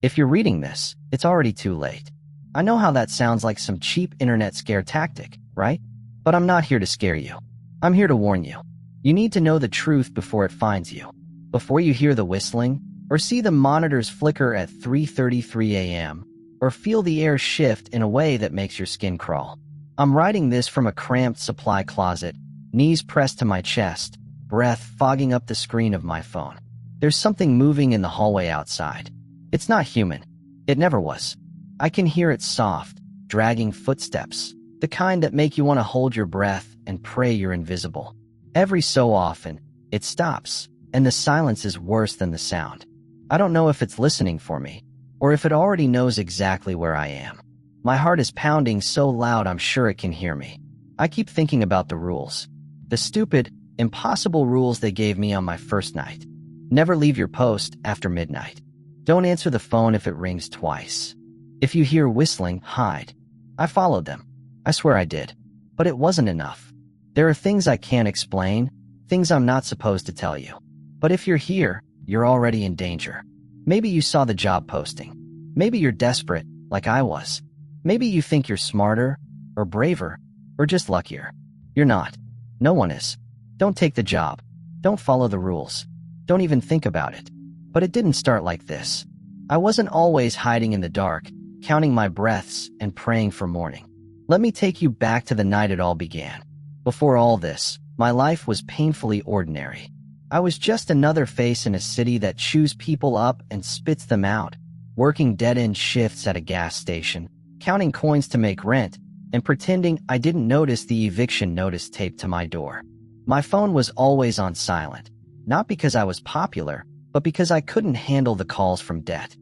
If you're reading this, it's already too late. I know how that sounds like some cheap internet scare tactic, right? But I'm not here to scare you. I'm here to warn you. You need to know the truth before it finds you. Before you hear the whistling, or see the monitors flicker at 3:33 a.m., or feel the air shift in a way that makes your skin crawl. I'm writing this from a cramped supply closet, knees pressed to my chest, breath fogging up the screen of my phone. There's something moving in the hallway outside. It's not human. It never was. I can hear its soft, dragging footsteps, the kind that make you want to hold your breath and pray you're invisible. Every so often, it stops, and the silence is worse than the sound. I don't know if it's listening for me, or if it already knows exactly where I am. My heart is pounding so loud I'm sure it can hear me. I keep thinking about the rules. The stupid, impossible rules they gave me on my first night. Never leave your post after midnight. Don't answer the phone if it rings twice. If you hear whistling, hide. I followed them. I swear I did. But it wasn't enough. There are things I can't explain, things I'm not supposed to tell you. But if you're here, you're already in danger. Maybe you saw the job posting. Maybe you're desperate, like I was. Maybe you think you're smarter, or braver, or just luckier. You're not. No one is. Don't take the job. Don't follow the rules. Don't even think about it. But it didn't start like this. I wasn't always hiding in the dark, counting my breaths and praying for morning. Let me take you back to the night it all began. Before all this, my life was painfully ordinary. I was just another face in a city that chews people up and spits them out, working dead-end shifts at a gas station, counting coins to make rent, and pretending I didn't notice the eviction notice taped to my door. My phone was always on silent, not because I was popular, but because I couldn't handle the calls from debt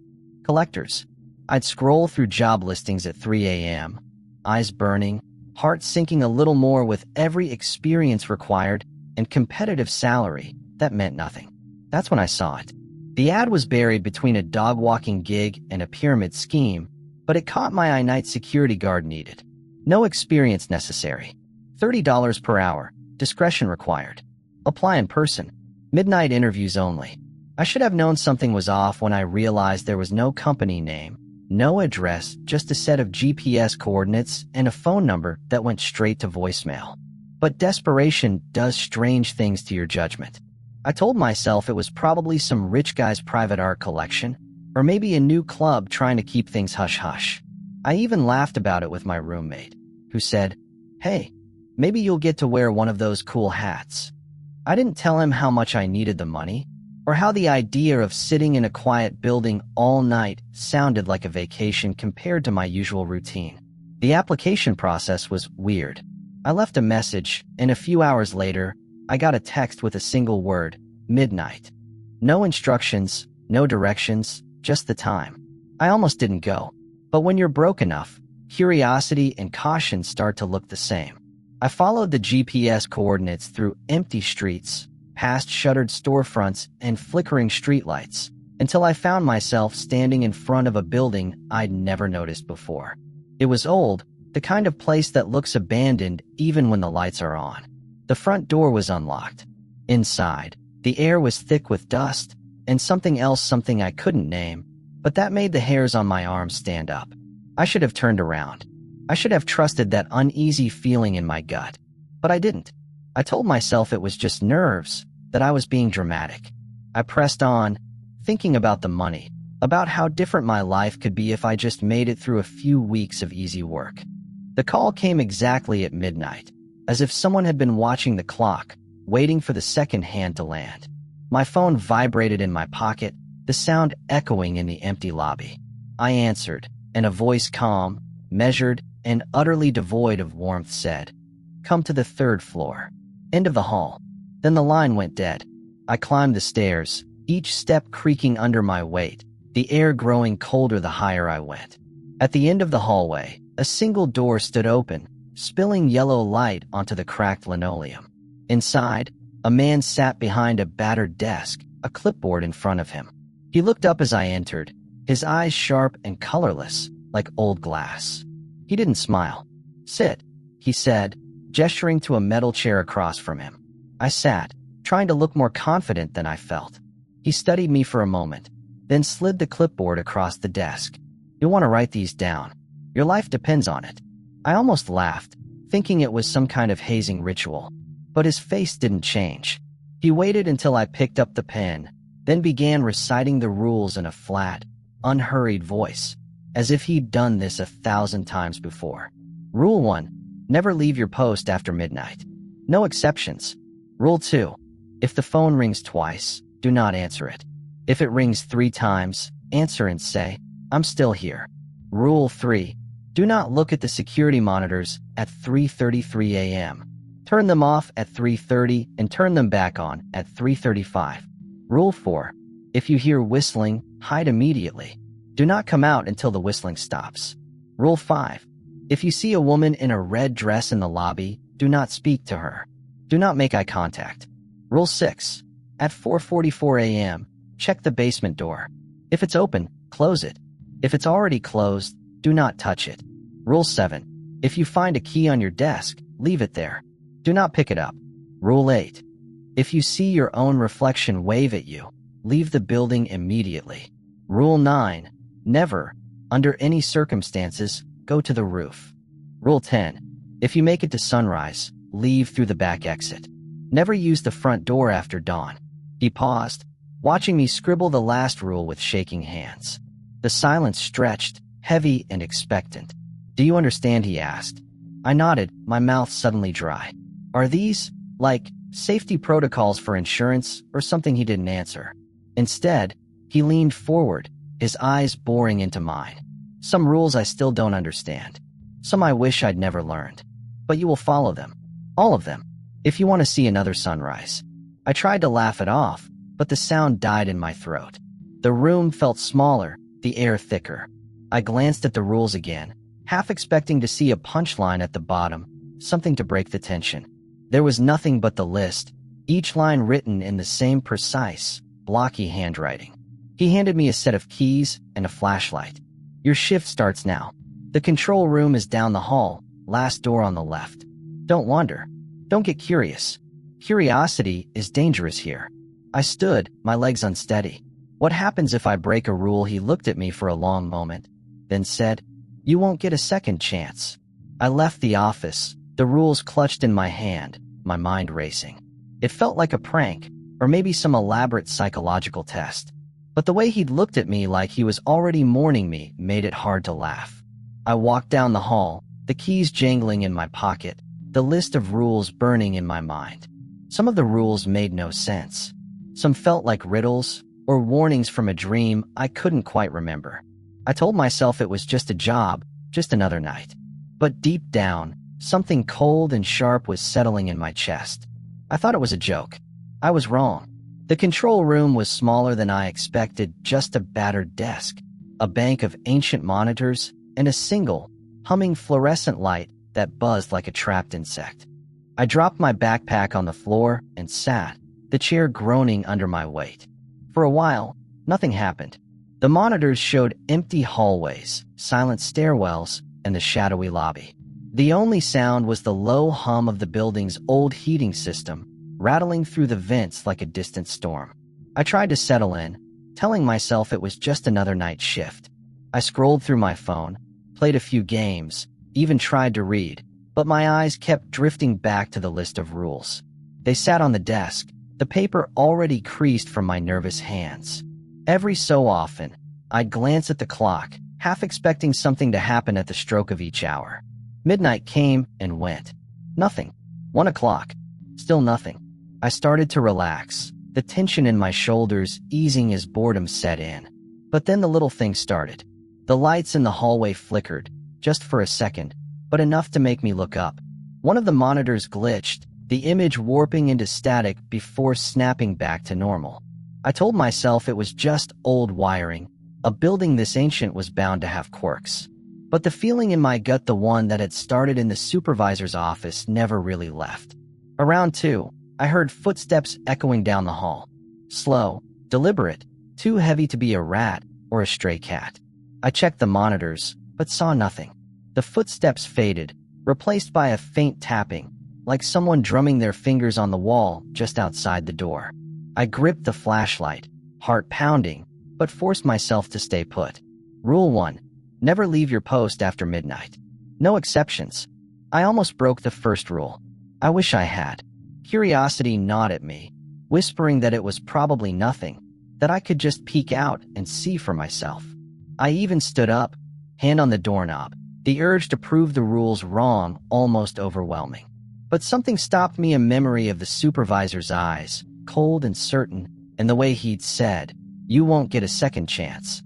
collectors. I'd scroll through job listings at 3 a.m., eyes burning, heart sinking a little more with every experience required and competitive salary that meant nothing. That's when I saw it. The ad was buried between a dog-walking gig and a pyramid scheme, but it caught my eye. Night security guard needed. No experience necessary. $30 per hour. Discretion required. Apply in person. Midnight interviews only. I should have known something was off when I realized there was no company name, no address, just a set of GPS coordinates and a phone number that went straight to voicemail. But desperation does strange things to your judgment. I told myself it was probably some rich guy's private art collection, or maybe a new club trying to keep things hush-hush. I even laughed about it with my roommate, who said, "Hey, maybe you'll get to wear one of those cool hats." I didn't tell him how much I needed the money, or how the idea of sitting in a quiet building all night sounded like a vacation compared to my usual routine. The application process was weird. I left a message, and a few hours later, I got a text with a single word, midnight. No instructions, no directions, just the time. I almost didn't go. But when you're broke enough, curiosity and caution start to look the same. I followed the GPS coordinates through empty streets, past shuttered storefronts and flickering streetlights, until I found myself standing in front of a building I'd never noticed before. It was old, the kind of place that looks abandoned even when the lights are on. The front door was unlocked. Inside, the air was thick with dust, and something I couldn't name, but that made the hairs on my arms stand up. I should have turned around. I should have trusted that uneasy feeling in my gut. But I didn't. I told myself it was just nerves, that I was being dramatic. I pressed on, thinking about the money, about how different my life could be if I just made it through a few weeks of easy work. The call came exactly at midnight, as if someone had been watching the clock, waiting for the second hand to land. My phone vibrated in my pocket, the sound echoing in the empty lobby. I answered, and a voice calm, measured, and utterly devoid of warmth said, "Come to the 3rd floor. End of the hall." Then the line went dead. I climbed the stairs, each step creaking under my weight, the air growing colder the higher I went. At the end of the hallway, a single door stood open, spilling yellow light onto the cracked linoleum. Inside, a man sat behind a battered desk, a clipboard in front of him. He looked up as I entered, his eyes sharp and colorless, like old glass. He didn't smile. "Sit," he said, gesturing to a metal chair across from him. I sat, trying to look more confident than I felt. He studied me for a moment, then slid the clipboard across the desk. You'll want to write these down. Your life depends on it. I almost laughed, thinking it was some kind of hazing ritual. But his face didn't change. He waited until I picked up the pen, then began reciting the rules in a flat, unhurried voice, as if he'd done this 1,000 times before. Rule 1. Never leave your post after midnight. No exceptions. Rule 2. If the phone rings twice, do not answer it. If it rings 3 times, answer and say, "I'm still here." Rule 3. Do not look at the security monitors at 3:33 a.m. Turn them off at 3:30 and turn them back on at 3:35. Rule 4. If you hear whistling, hide immediately. Do not come out until the whistling stops. Rule 5. If you see a woman in a red dress in the lobby, do not speak to her. Do not make eye contact. Rule 6. At 4:44 a.m., check the basement door. If it's open, close it. If it's already closed, do not touch it. Rule 7. If you find a key on your desk, leave it there. Do not pick it up. Rule 8. If you see your own reflection wave at you, leave the building immediately. Rule 9. Never, under any circumstances, go to the roof. Rule 10. If you make it to sunrise, leave through the back exit. Never use the front door after dawn. He paused, watching me scribble the last rule with shaking hands. The silence stretched, heavy and expectant. "Do you understand?" he asked. I nodded, my mouth suddenly dry. Are these, like, safety protocols for insurance or something? He didn't answer. Instead, he leaned forward, his eyes boring into mine. "Some rules I still don't understand. Some I wish I'd never learned. But you will follow them. All of them. If you want to see another sunrise." I tried to laugh it off, but the sound died in my throat. The room felt smaller, the air thicker. I glanced at the rules again, half expecting to see a punchline at the bottom, something to break the tension. There was nothing but the list, each line written in the same precise, blocky handwriting. He handed me a set of keys and a flashlight. "Your shift starts now. The control room is down the hall, last door on the left. Don't wander. Don't get curious. Curiosity is dangerous here." I stood, my legs unsteady. "What happens if I break a rule?" He looked at me for a long moment, then said, "You won't get a second chance." I left the office, the rules clutched in my hand, my mind racing. It felt like a prank, or maybe some elaborate psychological test. But the way he'd looked at me like he was already mourning me made it hard to laugh. I walked down the hall, the keys jangling in my pocket, the list of rules burning in my mind. Some of the rules made no sense. Some felt like riddles, or warnings from a dream I couldn't quite remember. I told myself it was just a job, just another night. But deep down, something cold and sharp was settling in my chest. I thought it was a joke. I was wrong. The control room was smaller than I expected, just a battered desk, a bank of ancient monitors, and a single, humming fluorescent light that buzzed like a trapped insect. I dropped my backpack on the floor and sat, the chair groaning under my weight. For a while, nothing happened. The monitors showed empty hallways, silent stairwells, and the shadowy lobby. The only sound was the low hum of the building's old heating system, rattling through the vents like a distant storm. I tried to settle in, telling myself it was just another night shift. I scrolled through my phone, played a few games, even tried to read, but my eyes kept drifting back to the list of rules. They sat on the desk, the paper already creased from my nervous hands. Every so often, I'd glance at the clock, half expecting something to happen at the stroke of each hour. Midnight came and went. Nothing. 1 o'clock. Still nothing. I started to relax, the tension in my shoulders easing as boredom set in. But then the little thing started. The lights in the hallway flickered, just for a second, but enough to make me look up. One of the monitors glitched, the image warping into static before snapping back to normal. I told myself it was just old wiring. A building this ancient was bound to have quirks. But the feeling in my gut, the one that had started in the supervisor's office, never really left. Around 2, I heard footsteps echoing down the hall. Slow, deliberate, too heavy to be a rat or a stray cat. I checked the monitors, but saw nothing. The footsteps faded, replaced by a faint tapping, like someone drumming their fingers on the wall just outside the door. I gripped the flashlight, heart pounding, but forced myself to stay put. Rule 1. Never leave your post after midnight. No exceptions. I almost broke the first rule. I wish I had. Curiosity gnawed at me, whispering that it was probably nothing, that I could just peek out and see for myself. I even stood up, hand on the doorknob, the urge to prove the rules wrong almost overwhelming. But something stopped me, a memory of the supervisor's eyes, cold and certain, and the way he'd said, "You won't get a second chance."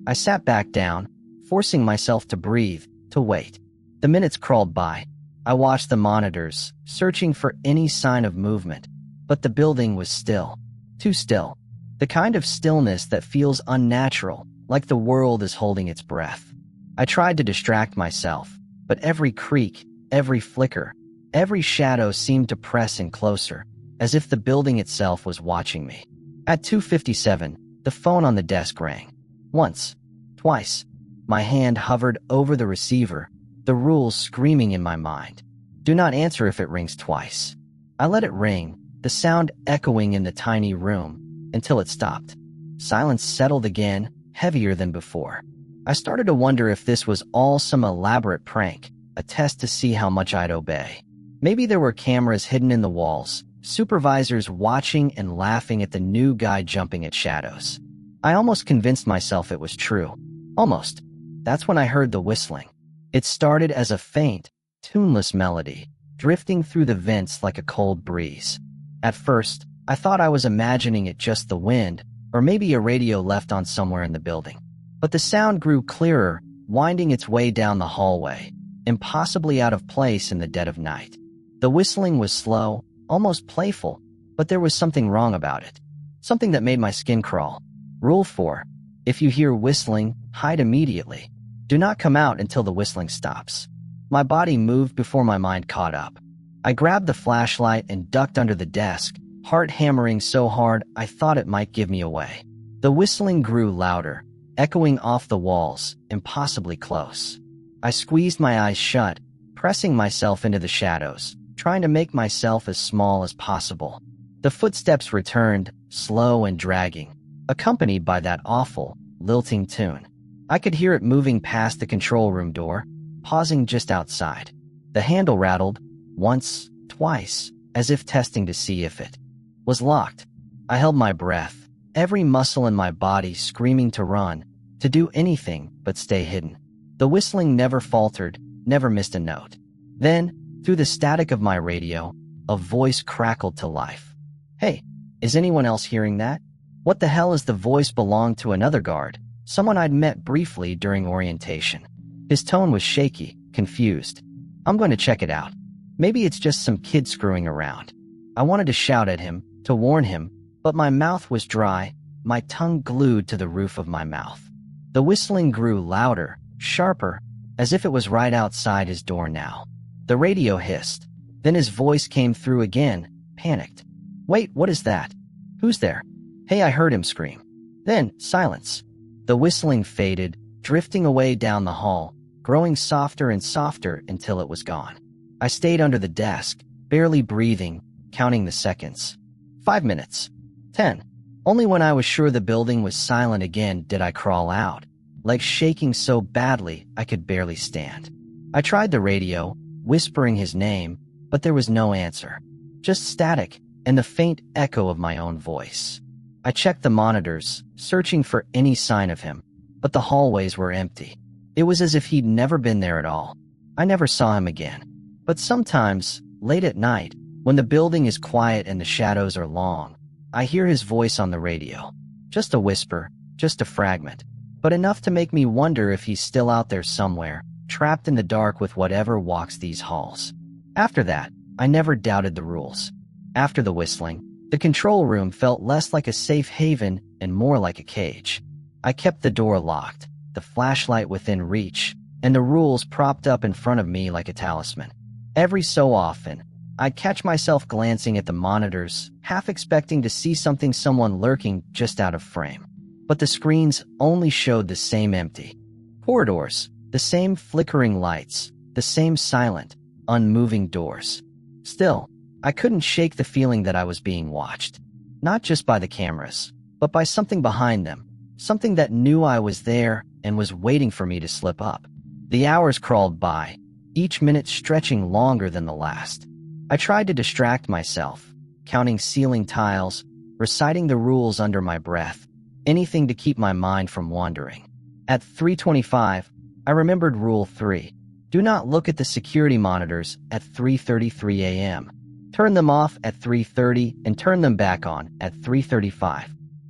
I sat back down, forcing myself to breathe, to wait. The minutes crawled by. I watched the monitors, searching for any sign of movement, but the building was still. Too still. The kind of stillness that feels unnatural, like the world is holding its breath. I tried to distract myself, but every creak, every flicker, every shadow seemed to press in closer, as if the building itself was watching me. At 2:57, the phone on the desk rang. Once, twice. My hand hovered over the receiver, the rules screaming in my mind. Do not answer if it rings twice. I let it ring, the sound echoing in the tiny room, until it stopped. Silence settled again, heavier than before. I started to wonder if this was all some elaborate prank, a test to see how much I'd obey. Maybe there were cameras hidden in the walls, supervisors watching and laughing at the new guy jumping at shadows. I almost convinced myself it was true. Almost. That's when I heard the whistling. It started as a faint, tuneless melody, drifting through the vents like a cold breeze. At first, I thought I was imagining it just the wind, or maybe a radio left on somewhere in the building. But the sound grew clearer, winding its way down the hallway, impossibly out of place in the dead of night. The whistling was slow, almost playful, but there was something wrong about it. Something that made my skin crawl. Rule 4. If you hear whistling, hide immediately. Do not come out until the whistling stops. My body moved before my mind caught up. I grabbed the flashlight and ducked under the desk, heart hammering so hard I thought it might give me away. The whistling grew louder, echoing off the walls, impossibly close. I squeezed my eyes shut, pressing myself into the shadows, trying to make myself as small as possible. The footsteps returned, slow and dragging, accompanied by that awful, lilting tune. I could hear it moving past the control room door, pausing just outside. The handle rattled, once, twice, as if testing to see if it was locked. I held my breath, every muscle in my body screaming to run, to do anything but stay hidden. The whistling never faltered, never missed a note. Then, through the static of my radio, a voice crackled to life. "Hey, is anyone else hearing that?" What the hell is the voice? Belonged to another guard, someone I'd met briefly during orientation. His tone was shaky, confused. "I'm going to check it out. Maybe it's just some kid screwing around." I wanted to shout at him, to warn him, but my mouth was dry, my tongue glued to the roof of my mouth. The whistling grew louder, sharper, as if it was right outside his door now. The radio hissed. Then his voice came through again, panicked. "Wait, what is that? Who's there?" "Hey," I heard him scream. Then, silence. The whistling faded, drifting away down the hall, growing softer and softer until it was gone. I stayed under the desk, barely breathing, counting the seconds. 5 minutes. 10. Only when I was sure the building was silent again did I crawl out, legs shaking so badly I could barely stand. I tried the radio, whispering his name, but there was no answer. Just static and the faint echo of my own voice. I checked the monitors, searching for any sign of him, but the hallways were empty. It was as if he'd never been there at all. I never saw him again. But sometimes, late at night, when the building is quiet and the shadows are long, I hear his voice on the radio. Just a whisper, just a fragment, but enough to make me wonder if he's still out there somewhere, trapped in the dark with whatever walks these halls. After that, I never doubted the rules. After the whistling, the control room felt less like a safe haven and more like a cage. I kept the door locked, the flashlight within reach, and the rules propped up in front of me like a talisman. Every so often, I'd catch myself glancing at the monitors, half expecting to see someone lurking just out of frame. But the screens only showed the same empty corridors, the same flickering lights, the same silent, unmoving doors. Still, I couldn't shake the feeling that I was being watched. Not just by the cameras, but by something behind them, something that knew I was there and was waiting for me to slip up. The hours crawled by, each minute stretching longer than the last. I tried to distract myself, counting ceiling tiles, reciting the rules under my breath, anything to keep my mind from wandering. At 3:25, I remembered Rule 3. Do not look at the security monitors at 3:33 a.m. Turn them off at 3:30 and turn them back on at 3:35.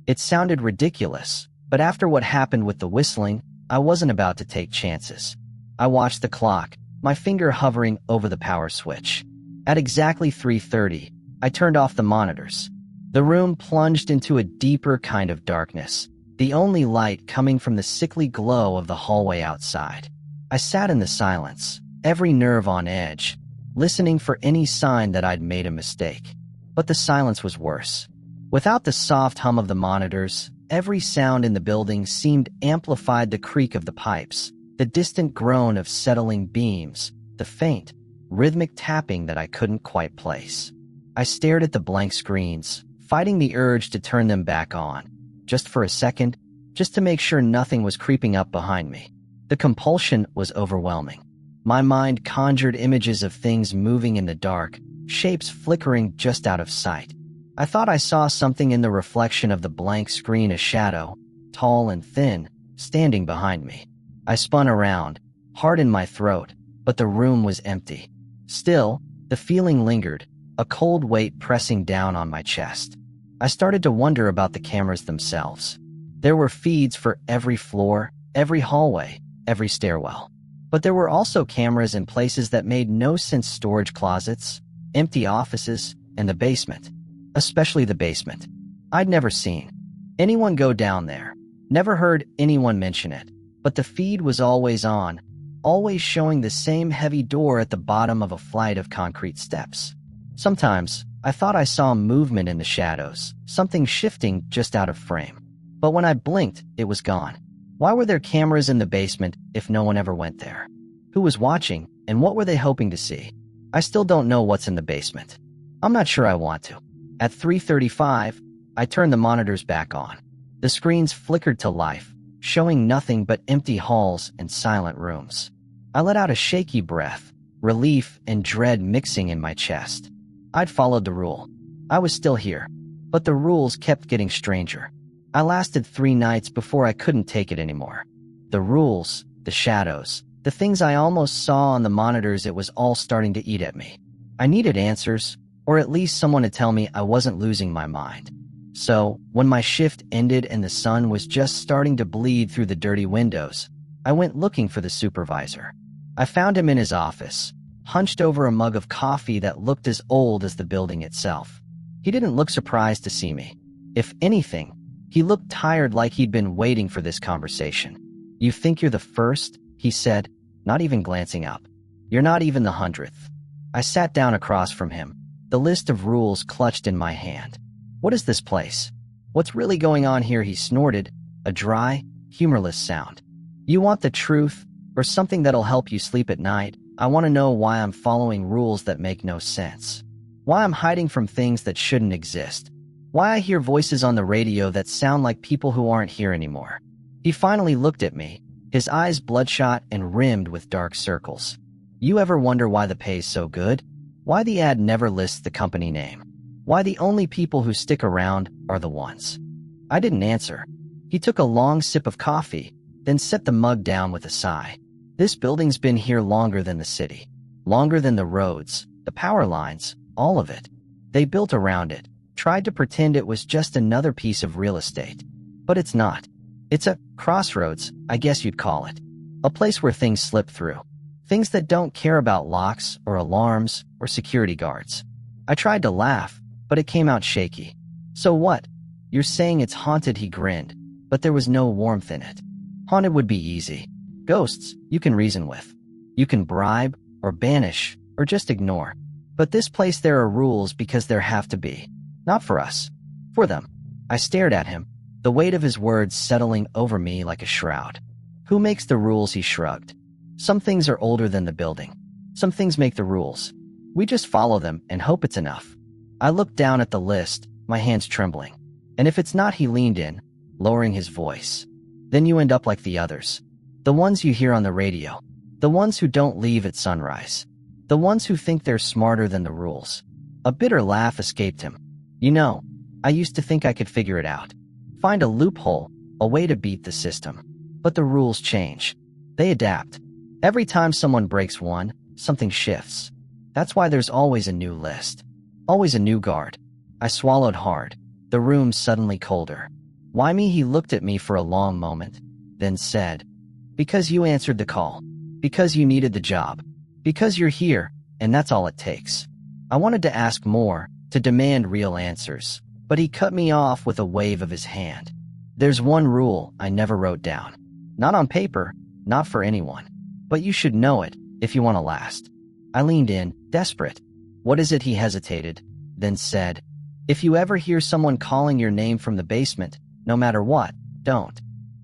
It sounded ridiculous, but after what happened with the whistling, I wasn't about to take chances. I watched the clock, my finger hovering over the power switch. At exactly 3:30, I turned off the monitors. The room plunged into a deeper kind of darkness, the only light coming from the sickly glow of the hallway outside. I sat in the silence, every nerve on edge, listening for any sign that I'd made a mistake. But the silence was worse. Without the soft hum of the monitors, every sound in the building seemed amplified: the creak of the pipes, the distant groan of settling beams, the faint, rhythmic tapping that I couldn't quite place. I stared at the blank screens, fighting the urge to turn them back on, just for a second, just to make sure nothing was creeping up behind me. The compulsion was overwhelming. My mind conjured images of things moving in the dark, shapes flickering just out of sight. I thought I saw something in the reflection of the blank screen, a shadow, tall and thin, standing behind me. I spun around, heart in my throat, but the room was empty. Still, the feeling lingered, a cold weight pressing down on my chest. I started to wonder about the cameras themselves. There were feeds for every floor, every hallway, every stairwell. But there were also cameras in places that made no sense: storage closets, empty offices, and the basement. Especially the basement. I'd never seen anyone go down there, never heard anyone mention it, but the feed was always on, always showing the same heavy door at the bottom of a flight of concrete steps. Sometimes, I thought I saw movement in the shadows, something shifting just out of frame. But when I blinked, it was gone. Why were there cameras in the basement if no one ever went there? Who was watching, and what were they hoping to see? I still don't know what's in the basement. I'm not sure I want to. At 3:35, I turned the monitors back on. The screens flickered to life, showing nothing but empty halls and silent rooms. I let out a shaky breath, relief and dread mixing in my chest. I'd followed the rule. I was still here, but the rules kept getting stranger. I lasted 3 nights before I couldn't take it anymore. The rules, the shadows, the things I almost saw on the monitors, it was all starting to eat at me. I needed answers, or at least someone to tell me I wasn't losing my mind. So, when my shift ended and the sun was just starting to bleed through the dirty windows, I went looking for the supervisor. I found him in his office, hunched over a mug of coffee that looked as old as the building itself. He didn't look surprised to see me. If anything, he looked tired, like he'd been waiting for this conversation. "You think you're the first?" he said, not even glancing up. "You're not even the 100th. I sat down across from him, the list of rules clutched in my hand. "What is this place? What's really going on here?" he snorted, a dry, humorless sound. "You want the truth, or something that'll help you sleep at night? I want to know why I'm following rules that make no sense. Why I'm hiding from things that shouldn't exist. Why I hear voices on the radio that sound like people who aren't here anymore." He finally looked at me, his eyes bloodshot and rimmed with dark circles. "You ever wonder why the pay's so good? Why the ad never lists the company name? Why the only people who stick around are the ones?" I didn't answer. He took a long sip of coffee, then set the mug down with a sigh. "This building's been here longer than the city. Longer than the roads, the power lines, all of it. They built around it, tried to pretend it was just another piece of real estate. But it's not. It's a crossroads, I guess you'd call it. A place where things slip through. Things that don't care about locks or alarms or security guards." I tried to laugh, but it came out shaky. "So what? You're saying it's haunted?" He grinned, but there was no warmth in it. "Haunted would be easy. Ghosts, you can reason with. You can bribe, or banish, or just ignore. But this place, there are rules because there have to be. Not for us. For them." I stared at him, the weight of his words settling over me like a shroud. "Who makes the rules?" He shrugged. "Some things are older than the building. Some things make the rules. We just follow them and hope it's enough." I looked down at the list, my hands trembling. "And if it's not?" He leaned in, lowering his voice. Then you end up like the others. The ones you hear on the radio. The ones who don't leave at sunrise. The ones who think they're smarter than the rules. A bitter laugh escaped him. You know, I used to think I could figure it out. Find a loophole, a way to beat the system. But the rules change. They adapt. Every time someone breaks one, something shifts. That's why there's always a new list. Always a new guard. I swallowed hard. The room suddenly colder. Why me? He looked at me for a long moment, then said, because you answered the call. Because you needed the job. Because you're here, and that's all it takes. I wanted to ask more, to demand real answers, but he cut me off with a wave of his hand. There's one rule I never wrote down. Not on paper, not for anyone. But you should know it, if you want to last. I leaned in, desperate. What is it? He hesitated, then said, if you ever hear someone calling your name from the basement, no matter what, don't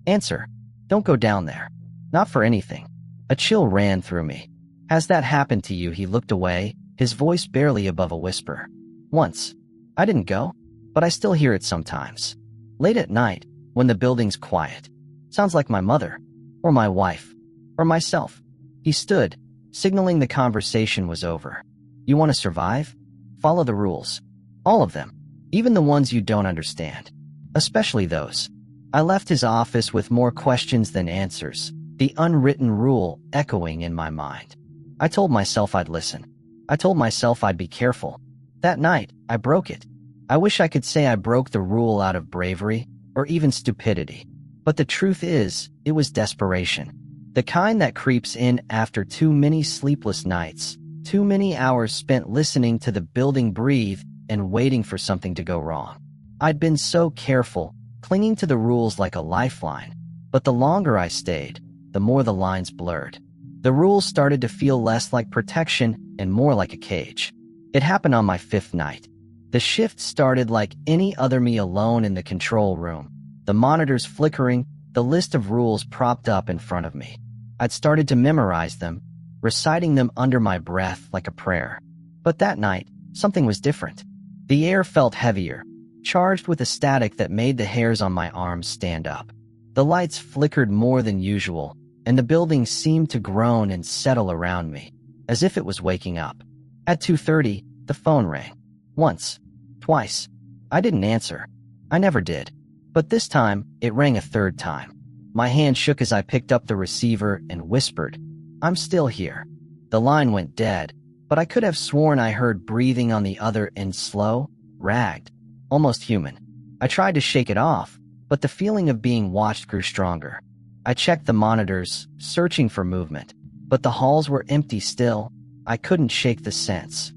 answer. Don't go down there. Not for anything. A chill ran through me. Has that happened to you? He looked away, his voice barely above a whisper. Once. I didn't go, but I still hear it sometimes. Late at night, when the building's quiet. Sounds like my mother, or my wife, or myself. He stood, signaling the conversation was over. You want to survive? Follow the rules. All of them. Even the ones you don't understand. Especially those. I left his office with more questions than answers, the unwritten rule echoing in my mind. I told myself I'd listen. I told myself I'd be careful. That night, I broke it. I wish I could say I broke the rule out of bravery, or even stupidity. But the truth is, it was desperation. The kind that creeps in after too many sleepless nights, too many hours spent listening to the building breathe and waiting for something to go wrong. I'd been so careful, clinging to the rules like a lifeline. But the longer I stayed, the more the lines blurred. The rules started to feel less like protection and more like a cage. It happened on my 5th night. The shift started like any other, me alone in the control room. The monitors flickering, the list of rules propped up in front of me. I'd started to memorize them, reciting them under my breath like a prayer. But that night, something was different. The air felt heavier, charged with a static that made the hairs on my arms stand up. The lights flickered more than usual, and the building seemed to groan and settle around me, as if it was waking up. At 2:30, the phone rang. Once. Twice. I didn't answer. I never did. But this time, it rang a 3rd time. My hand shook as I picked up the receiver and whispered, I'm still here. The line went dead, but I could have sworn I heard breathing on the other end, slow, ragged, almost human. I tried to shake it off, but the feeling of being watched grew stronger. I checked the monitors, searching for movement, but the halls were empty still. I couldn't shake the sense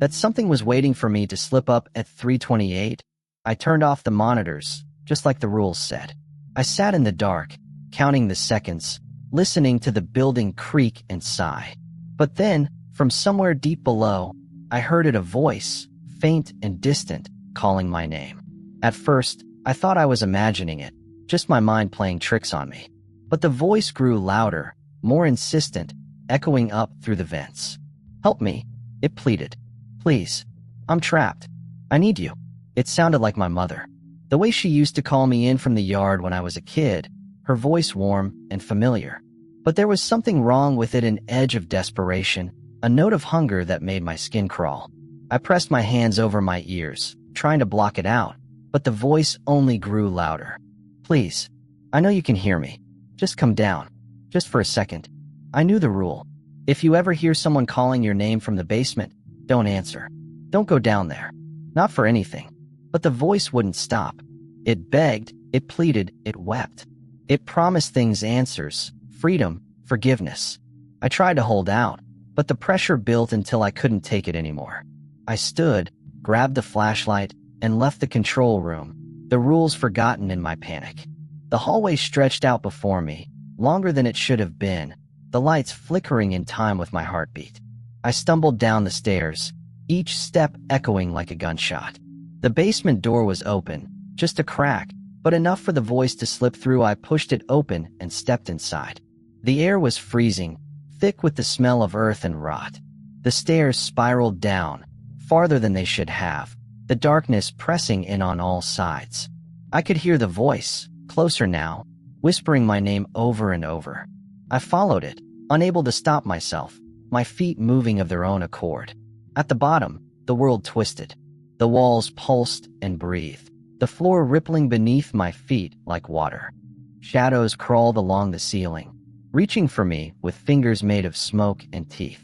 that something was waiting for me to slip up at 3:28. I turned off the monitors, just like the rules said. I sat in the dark, counting the seconds, listening to the building creak and sigh. But then, from somewhere deep below, I heard it, a voice, faint and distant, calling my name. At first, I thought I was imagining it, just my mind playing tricks on me. But the voice grew louder, more insistent, echoing up through the vents. Help me, it pleaded. Please. I'm trapped. I need you. It sounded like my mother. The way she used to call me in from the yard when I was a kid, her voice warm and familiar. But there was something wrong with it, an edge of desperation, a note of hunger that made my skin crawl. I pressed my hands over my ears, trying to block it out, but the voice only grew louder. Please. I know you can hear me. Just come down. Just for a second. I knew the rule. If you ever hear someone calling your name from the basement, don't answer. Don't go down there. Not for anything. But the voice wouldn't stop. It begged, it pleaded, it wept. It promised things, answers, freedom, forgiveness. I tried to hold out, but the pressure built until I couldn't take it anymore. I stood, grabbed the flashlight, and left the control room, the rules forgotten in my panic. The hallway stretched out before me, longer than it should have been, the lights flickering in time with my heartbeat. I stumbled down the stairs, each step echoing like a gunshot. The basement door was open, just a crack, but enough for the voice to slip through. I pushed it open and stepped inside. The air was freezing, thick with the smell of earth and rot. The stairs spiraled down, farther than they should have, the darkness pressing in on all sides. I could hear the voice, closer now, whispering my name over and over. I followed it, unable to stop myself, my feet moving of their own accord. At the bottom, the world twisted. The walls pulsed and breathed, the floor rippling beneath my feet like water. Shadows crawled along the ceiling, reaching for me with fingers made of smoke and teeth.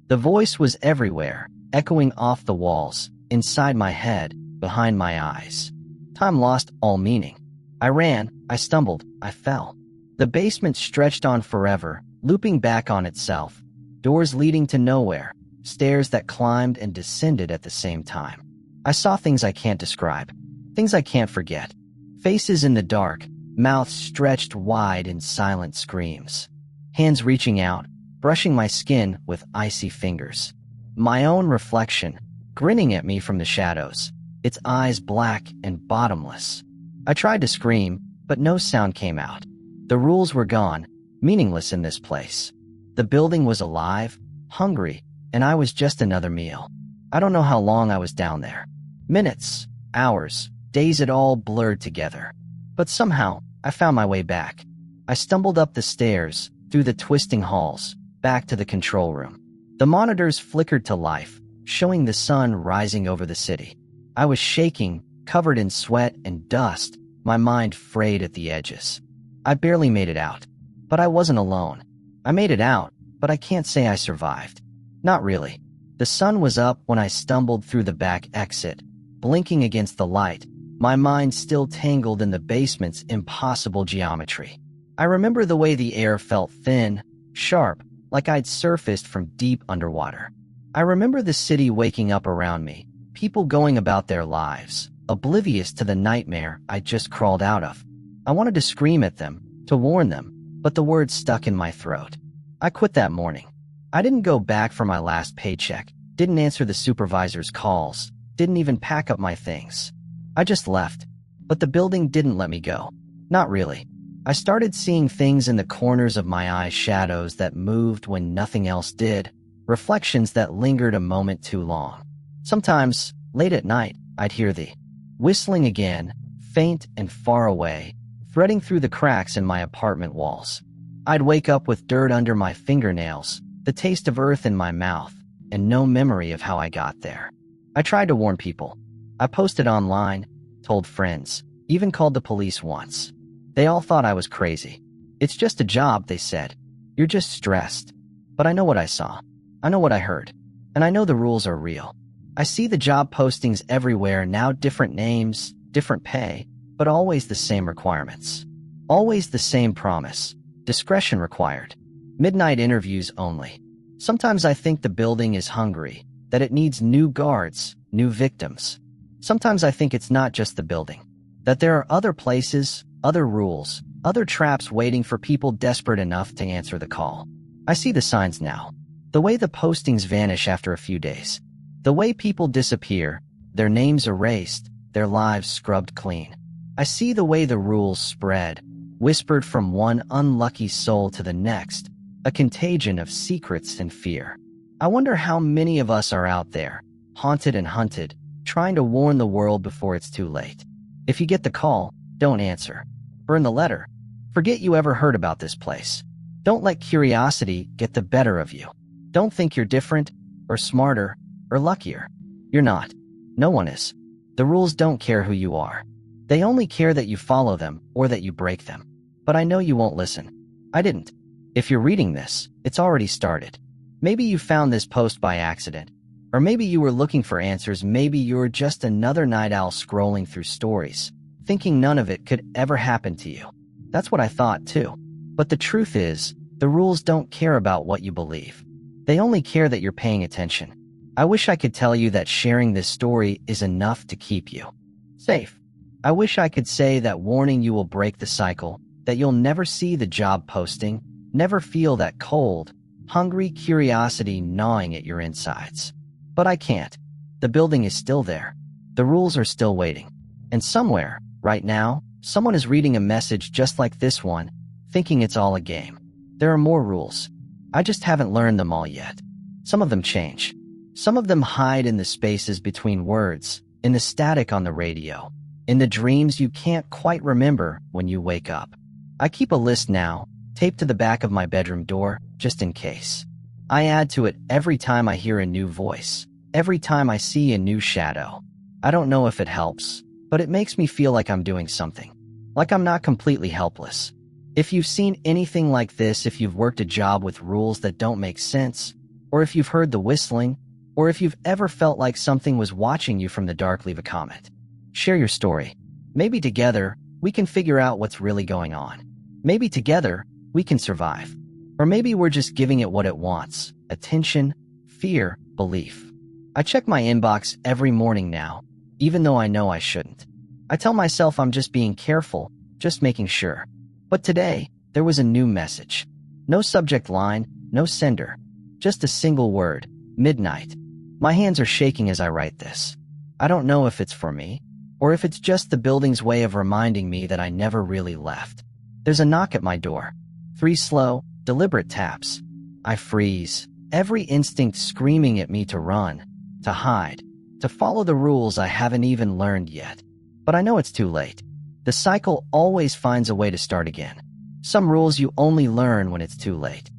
The voice was everywhere, echoing off the walls, inside my head, behind my eyes. Time lost all meaning. I ran, I stumbled, I fell. The basement stretched on forever, looping back on itself. Doors leading to nowhere, stairs that climbed and descended at the same time. I saw things I can't describe, things I can't forget. Faces in the dark, mouths stretched wide in silent screams. Hands reaching out, brushing my skin with icy fingers. My own reflection, grinning at me from the shadows, its eyes black and bottomless. I tried to scream, but no sound came out. The rules were gone, meaningless in this place. The building was alive, hungry, and I was just another meal. I don't know how long I was down there. Minutes, hours, days, it all blurred together. But somehow, I found my way back. I stumbled up the stairs, through the twisting halls, back to the control room. The monitors flickered to life, showing the sun rising over the city. I was shaking, covered in sweat and dust, my mind frayed at the edges. I barely made it out. But I wasn't alone. I made it out, but I can't say I survived. Not really. The sun was up when I stumbled through the back exit, blinking against the light, my mind still tangled in the basement's impossible geometry. I remember the way the air felt thin, sharp, like I'd surfaced from deep underwater. I remember the city waking up around me, people going about their lives, oblivious to the nightmare I'd just crawled out of. I wanted to scream at them, to warn them, but the words stuck in my throat. I quit that morning. I didn't go back for my last paycheck, didn't answer the supervisor's calls, didn't even pack up my things. I just left. But the building didn't let me go. Not really. I started seeing things in the corners of my eyes, shadows that moved when nothing else did, reflections that lingered a moment too long. Sometimes, late at night, I'd hear the whistling again, faint and far away, threading through the cracks in my apartment walls. I'd wake up with dirt under my fingernails, the taste of earth in my mouth, and no memory of how I got there. I tried to warn people. I posted online, told friends, even called the police once. They all thought I was crazy. It's just a job, they said. You're just stressed. But I know what I saw. I know what I heard. And I know the rules are real. I see the job postings everywhere now, different names, different pay, but always the same requirements. Always the same promise. Discretion required. Midnight interviews only. Sometimes I think the building is hungry, that it needs new guards, new victims. Sometimes I think it's not just the building, that there are other places, other rules, other traps waiting for people desperate enough to answer the call. I see the signs now. The way the postings vanish after a few days. The way people disappear, their names erased, their lives scrubbed clean. I see the way the rules spread, whispered from one unlucky soul to the next, a contagion of secrets and fear. I wonder how many of us are out there, haunted and hunted, trying to warn the world before it's too late. If you get the call, don't answer. Burn the letter. Forget you ever heard about this place. Don't let curiosity get the better of you. Don't think you're different, or smarter, or luckier. You're not. No one is. The rules don't care who you are. They only care that you follow them or that you break them. But I know you won't listen. I didn't. If you're reading this, it's already started. Maybe you found this post by accident. Or maybe you were looking for answers. Maybe you're just another night owl scrolling through stories, thinking none of it could ever happen to you. That's what I thought too. But the truth is, the rules don't care about what you believe. They only care that you're paying attention. I wish I could tell you that sharing this story is enough to keep you safe. I wish I could say that warning you will break the cycle, that you'll never see the job posting, never feel that cold, hungry curiosity gnawing at your insides. But I can't. The building is still there. The rules are still waiting. And somewhere, right now, someone is reading a message just like this one, thinking it's all a game. There are more rules. I just haven't learned them all yet. Some of them change. Some of them hide in the spaces between words, in the static on the radio. In the dreams you can't quite remember when you wake up. I keep a list now, taped to the back of my bedroom door, just in case. I add to it every time I hear a new voice, every time I see a new shadow. I don't know if it helps, but it makes me feel like I'm doing something. Like I'm not completely helpless. If you've seen anything like this, if you've worked a job with rules that don't make sense, or if you've heard the whistling, or if you've ever felt like something was watching you from the dark, leave a comment. Share your story. Maybe together, we can figure out what's really going on. Maybe together, we can survive. Or maybe we're just giving it what it wants: attention, fear, belief. I check my inbox every morning now, even though I know I shouldn't. I tell myself I'm just being careful, just making sure. But today, there was a new message. No subject line, no sender. Just a single word: midnight. My hands are shaking as I write this. I don't know if it's for me, or if it's just the building's way of reminding me that I never really left. There's a knock at my door. 3 slow, deliberate taps. I freeze, every instinct screaming at me to run, to hide, to follow the rules I haven't even learned yet. But I know it's too late. The cycle always finds a way to start again. Some rules you only learn when it's too late.